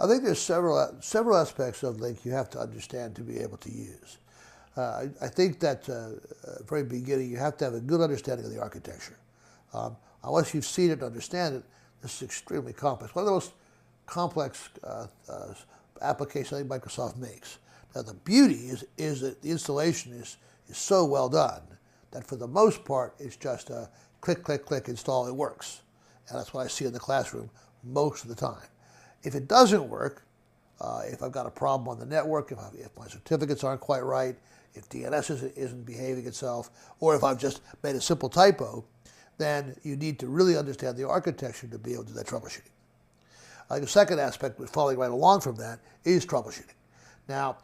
I think there's several aspects of Lync you have to understand to be able to use. I think that very beginning you have to have a good understanding of the architecture. Unless you've seen it and understand it, this is extremely complex. One of the most complex applications I think Microsoft makes. Now the beauty is that the installation is so well done that for the most part it's just a click, click, click, install, it works. And that's what I see in the classroom most of the time. If it doesn't work, if I've got a problem on the network, if my certificates aren't quite right, if DNS isn't behaving itself, or if I've just made a simple typo, then you need to really understand the architecture to be able to do that troubleshooting. The second aspect, following right along from that, is troubleshooting. Now,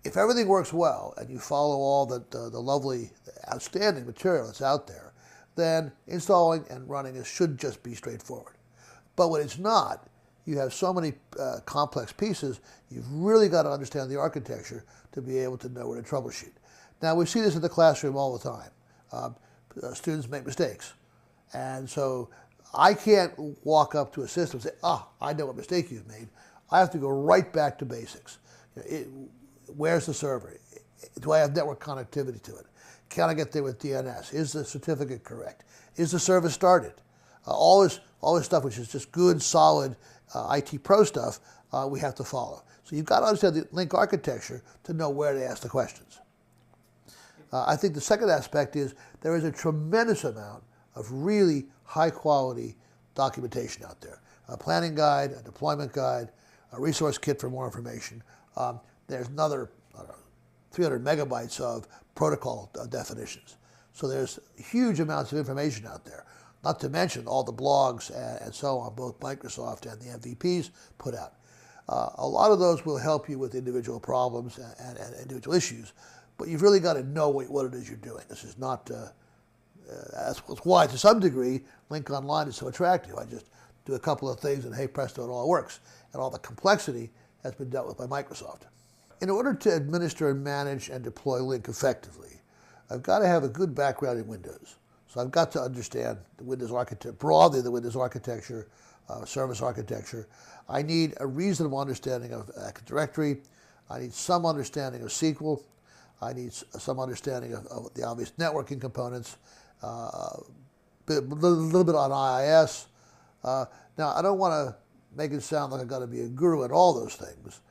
if everything works well and you follow all the lovely, outstanding material that's out there, then installing and running it should just be straightforward. But when it's not, you have so many complex pieces, you've really got to understand the architecture to be able to know where to troubleshoot. Now, we see this in the classroom all the time. Students make mistakes. And so I can't walk up to a system and say, I know what mistake you've made. I have to go right back to basics. Where's the server? Do I have network connectivity to it? Can I get there with DNS? Is the certificate correct? Is the service started? All this stuff, which is just good, solid IT pro stuff, we have to follow. So you've got to understand the Lync architecture to know where to ask the questions. I think the second aspect is there is a tremendous amount of really high-quality documentation out there. A planning guide, a deployment guide, a resource kit for more information. There's another 300 megabytes of protocol definitions. So there's huge amounts of information out there. Not to mention all the blogs and so on, both Microsoft and the MVPs put out. A lot of those will help you with individual problems and individual issues, but you've really got to know what it is you're doing. This is not, that's why to some degree, Lync Online is so attractive. I just do a couple of things and hey presto, it all works. And all the complexity has been dealt with by Microsoft. In order to administer and manage and deploy Lync effectively, I've got to have a good background in Windows. So I've got to understand the Windows architecture, broadly the Windows architecture, service architecture. I need a reasonable understanding of Active Directory. I need some understanding of SQL. I need some understanding of the obvious networking components, a little bit on IIS. Now, I don't want to make it sound like I've got to be a guru at all those things.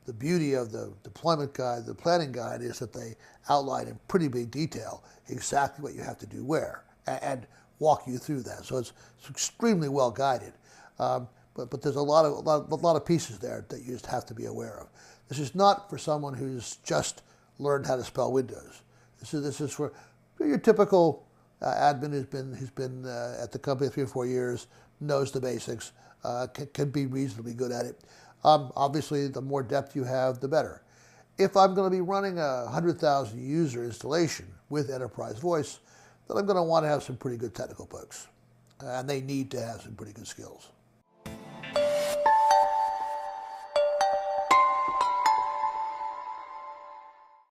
The beauty of the deployment guide, the planning guide, is that they outline in pretty big detail exactly what you have to do where and walk you through that. So it's extremely well guided. But there's a lot of pieces there that you just have to be aware of. This is not for someone who's just learned how to spell Windows. This is for your typical admin who's been at the company 3 or 4 years, knows the basics, can be reasonably good at it. Obviously, the more depth you have, the better. If I'm going to be running a 100,000 user installation with enterprise voice, then I'm going to want to have some pretty good technical folks. And they need to have some pretty good skills.